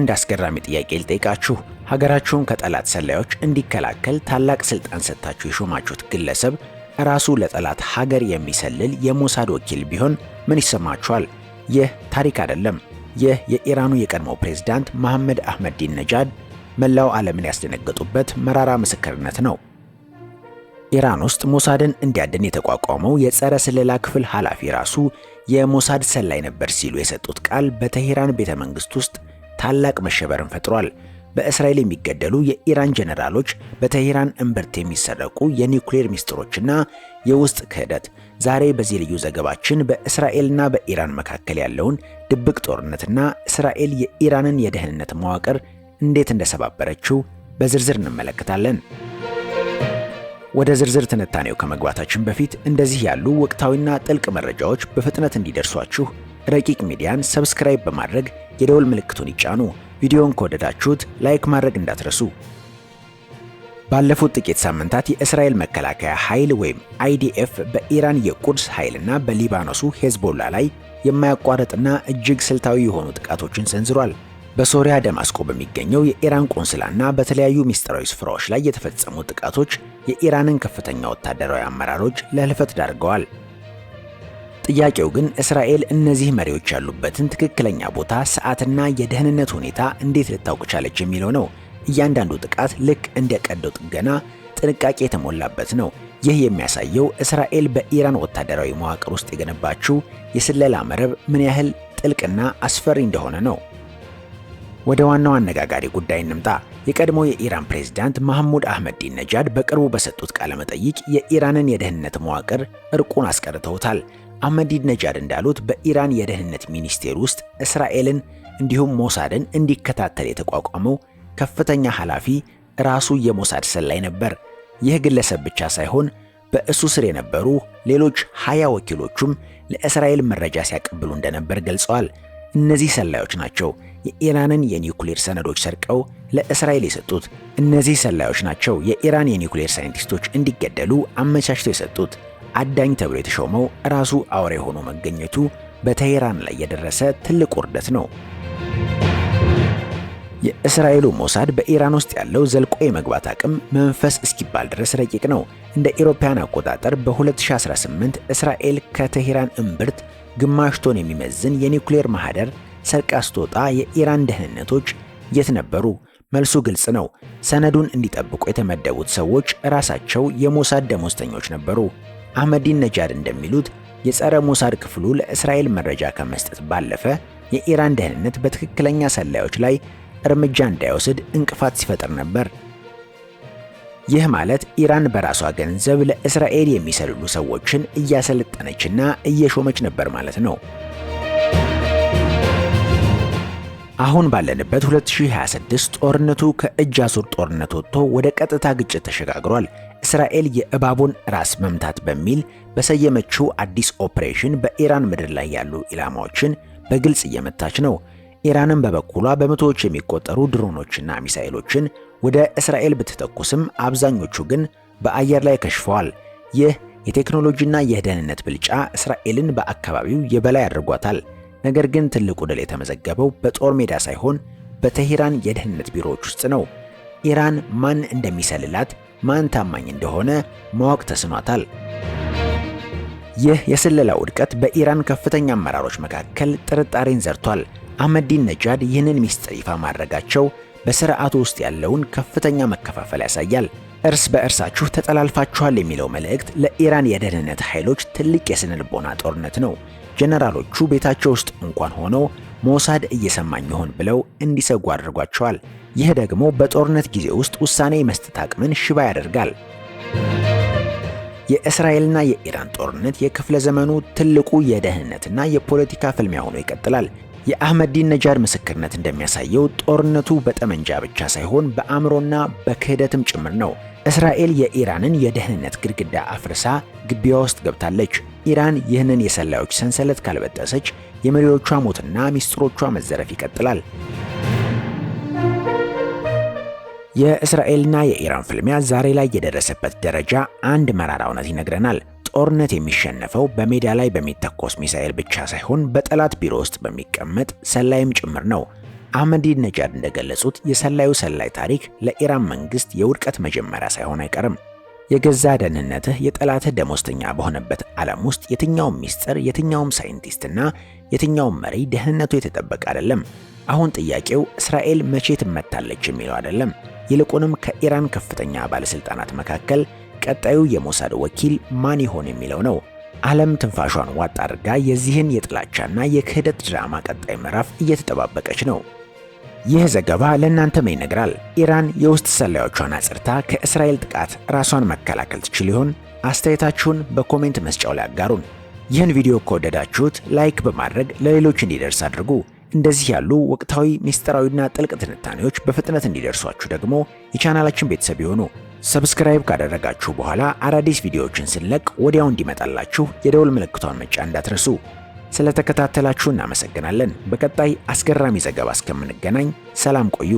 አንድ አስገራሚ ጥያቄ ልጠይቃችሁ። ሀገራችሁን ከጠላት ሰላዮች እንዲከላከል ታላቅ ስልጣን ሰጥታችሁ የሾማችሁት ግለሰብ ራሱ ለጠላት ሀገር የሚሰልል የሞሳድ ወኪል ቢሆን ምን ይሰማችኋል? ይህ ታሪክ አይደለም። ይህ የኢራኑ የቀድሞ ፕሬዝዳንት መሐመድ አህመዲን ነጃድ መላው ዓለምን ያስደነገጡበት መራራ ምስክርነት ነው። ኢራን ውስጥ ሞሳድን እንዲያድን የተቋቋመው የጸረ ስለላ ክፍል ኃላፊ ራሱ የሞሳድ ሰላይ ነበር ሲሉ የሰጡት ቃል በቴሄራን ቤተ መንግስት ውስጥ ታላቅ መሸበርን ፈጥሯል። በእስራኤል የሚገደሉ የኢራን ጀነራሎች፣ በቴሄራን እምብርት የሚሰረቁ የኒውክሌር ሚስጥሮችና የውስጥ ክህደት። ዛሬ በዚህ ልዩ ዘገባችን በእስራኤልና በኢራን መካከል ያለውን ድብቅ ጦርነትና እስራኤል የኢራንን የደህንነት መዋቅር እንዴት እንደሰባበረችው በዝርዝር እንመለከታለን። ወደ ዝርዝር ትንታኔው ከመግባታችን በፊት እንደዚህ ያሉ ወቅታዊና ጥልቅ መረጃዎች በፍጥነት እንዲደርሷችሁ ረቂቅ ሚዲያን ሰብስክራይብ በማድረግ የደወል ምልክቱን ይጫኑ። ቪዲዮውን ከወደዳችሁት ላይክ ማድረግ እንዳትረሱ። ባለፉት ጥቂት ሳምንታት የእስራኤል መከላከያ ኃይል ወይም አይዲኤፍ በኢራን የቁድስ ኃይልና በሊባኖሱ ሄዝቦላ ላይ የማያቋርጥና እጅግ ስልታዊ የሆኑ ጥቃቶችን ሰንዝሯል። በሶሪያ ደማስቆ በሚገኘው የኢራን ቆንስላና በተለያዩ ሚስጥራዊ ስፍራዎች ላይ የተፈጸሙ ጥቃቶች የኢራንን ከፍተኛ ወታደራዊ አመራሮች ለህልፈት ዳርገዋል። ጥያቄው ግን እስራኤል እነዚህ መሪዎች ያሉበትን ትክክለኛ ቦታ፣ ሰዓትና የደህንነት ሁኔታ እንዴት ልታውቅ ቻለች የሚለው ነው። እያንዳንዱ ጥቃት ልክ እንደ ቀዶ ጥገና ጥንቃቄ የተሞላበት ነው። ይህ የሚያሳየው እስራኤል በኢራን ወታደራዊ መዋቅር ውስጥ የገነባችው የስለላ መረብ ምን ያህል ጥልቅና አስፈሪ እንደሆነ ነው። ወደ ዋናው አነጋጋሪ ጉዳይ እንምጣ። የቀድሞ የኢራን ፕሬዝዳንት መሐሙድ አህመዲን ነጃድ በቅርቡ በሰጡት ቃለ መጠይቅ የኢራንን የደህንነት መዋቅር እርቁን አስቀርተውታል። አህመዲን ነጃድ እንዳሉት በኢራን የደህንነት ሚኒስቴር ውስጥ እስራኤልን እንዲሁም ሞሳድን እንዲከታተል የተቋቋመው ከፍተኛ ኃላፊ ራሱ የሞሳድ ሰላይ ነበር። ይህ ግለሰብ ብቻ ሳይሆን በእሱ ስር የነበሩ ሌሎች 20 ወኪሎቹም ለእስራኤል መረጃ ሲያቀብሉ እንደነበር ገልጸዋል። እነዚህ ሰላዮች ናቸው የኢራንን የኒውክሌር ሰነዶች ሰርቀው ለእስራኤል የሰጡት። እነዚህ ሰላዮች ናቸው የኢራን የኒውክሌር ሳይንቲስቶች እንዲገደሉ አመቻችተው የሰጡት። አዳኝ ተብሎ የተሾመው ራሱ አውሬ ሆኖ መገኘቱ በቴሄራን ላይ የደረሰ ትልቅ ውርደት ነው። የእስራኤሉ ሞሳድ በኢራን ውስጥ ያለው ዘልቆ የመግባት አቅም መንፈስ እስኪባል ድረስ ረቂቅ ነው። እንደ ኢሮፓያን አቆጣጠር በ2018 እስራኤል ከቴሄራን እምብርት ግማሽ ቶን የሚመዝን የኒውክሌር ማህደር ሰርቃ ስትወጣ የኢራን ደህንነቶች የት ነበሩ? መልሱ ግልጽ ነው። ሰነዱን እንዲጠብቁ የተመደቡት ሰዎች ራሳቸው የሞሳድ ደሞዝተኞች ነበሩ። አህመዲን ነጃድ እንደሚሉት የጸረ ሞሳድ ክፍሉ ለእስራኤል መረጃ ከመስጠት ባለፈ የኢራን ደህንነት በትክክለኛ ሰላዮች ላይ እርምጃ እንዳይወስድ እንቅፋት ሲፈጥር ነበር። ይህ ማለት ኢራን በራሷ ገንዘብ ለእስራኤል የሚሰልሉ ሰዎችን እያሰለጠነችና እየሾመች ነበር ማለት ነው። አሁን ባለንበት 2026 ጦርነቱ ከእጅ አዙር ጦርነት ወጥቶ ወደ ቀጥታ ግጭት ተሸጋግሯል። እስራኤል የእባቡን ራስ መምታት በሚል በሰየመችው አዲስ ኦፕሬሽን በኢራን ምድር ላይ ያሉ ኢላማዎችን በግልጽ እየመታች ነው። ኢራንም በበኩሏ በመቶዎች የሚቆጠሩ ድሮኖችና ሚሳኤሎችን ወደ እስራኤል ብትተኩስም አብዛኞቹ ግን በአየር ላይ ከሽፈዋል። ይህ የቴክኖሎጂና የደህንነት ብልጫ እስራኤልን በአካባቢው የበላይ አድርጓታል። ነገር ግን ትልቁ ድል የተመዘገበው በጦር ሜዳ ሳይሆን በቴሄራን የደህንነት ቢሮዎች ውስጥ ነው። ኢራን ማን እንደሚሰልላት፣ ማን ታማኝ እንደሆነ ማወቅ ተስኗታል። ይህ የስለላ ውድቀት በኢራን ከፍተኛ አመራሮች መካከል ጥርጣሬን ዘርቷል። አህመዲን ነጃድ ይህንን ሚስጥር ይፋ ማድረጋቸው በስርዓቱ ውስጥ ያለውን ከፍተኛ መከፋፈል ያሳያል። እርስ በእርሳችሁ ተጠላልፋችኋል የሚለው መልእክት ለኢራን የደህንነት ኃይሎች ትልቅ የስነ ልቦና ጦርነት ነው። ጀነራሎቹ ቤታቸው ውስጥ እንኳን ሆነው ሞሳድ እየሰማኝ ይሆን ብለው እንዲሰጉ አድርጓቸዋል። ይህ ደግሞ በጦርነት ጊዜ ውስጥ ውሳኔ የመስጠት አቅምን ሽባ ያደርጋል። የእስራኤልና የኢራን ጦርነት የክፍለ ዘመኑ ትልቁ የደህንነትና የፖለቲካ ፍልሚያ ሆኖ ይቀጥላል። የአህመዲን ነጃድ ምስክርነት እንደሚያሳየው ጦርነቱ በጠመንጃ ብቻ ሳይሆን በአእምሮና በክህደትም ጭምር ነው። እስራኤል የኢራንን የደህንነት ግድግዳ አፍርሳ ግቢዋ ውስጥ ገብታለች። ኢራን ይህንን የሰላዮች ሰንሰለት ካልበጠሰች የመሪዎቿ ሞትና ሚስጥሮቿ መዘረፍ ይቀጥላል። የእስራኤልና የኢራን ፍልሚያ ዛሬ ላይ የደረሰበት ደረጃ አንድ መራራ እውነት ይነግረናል። ጦርነት የሚሸነፈው በሜዳ ላይ በሚተኮስ ሚሳኤል ብቻ ሳይሆን በጠላት ቢሮ ውስጥ በሚቀመጥ ሰላይም ጭምር ነው። አህመዲነጃድ እንደገለጹት የሰላዩ ሰላይ ታሪክ ለኢራን መንግስት የውድቀት መጀመሪያ ሳይሆን አይቀርም። የገዛ ደህንነትህ የጠላትህ ደሞዝተኛ በሆነበት ዓለም ውስጥ የትኛውም ሚስጥር፣ የትኛውም ሳይንቲስትና የትኛውም መሪ ደህንነቱ የተጠበቀ አይደለም። አሁን ጥያቄው እስራኤል መቼ ትመታለች የሚለው አይደለም። ይልቁንም ከኢራን ከፍተኛ ባለስልጣናት መካከል ቀጣዩ የሞሳድ ወኪል ማን ይሆን የሚለው ነው። ዓለም ትንፋሿን ዋጥ አድርጋ የዚህን የጥላቻና የክህደት ድራማ ቀጣይ ምዕራፍ እየተጠባበቀች ነው። ይህ ዘገባ ለእናንተም ይነግራል። ኢራን የውስጥ ሰላዮቿን አጽርታ ከእስራኤል ጥቃት ራሷን መከላከል ትችል ይሆን? አስተያየታችሁን በኮሜንት መስጫው ላይ አጋሩን። ይህን ቪዲዮ ከወደዳችሁት ላይክ በማድረግ ለሌሎች እንዲደርስ አድርጉ። እንደዚህ ያሉ ወቅታዊ ሚስጥራዊና ጥልቅ ትንታኔዎች በፍጥነት እንዲደርሷችሁ ደግሞ የቻናላችን ቤተሰብ ይሁኑ። ሰብስክራይብ ካደረጋችሁ በኋላ አዳዲስ ቪዲዮዎችን ስንለቅ ወዲያው እንዲመጣላችሁ የደውል ምልክቷን መጫን እንዳትረሱ። ስለተከታተላችሁ እናመሰግናለን። በቀጣይ አስገራሚ ዘገባ እስከምንገናኝ ሰላም ቆዩ።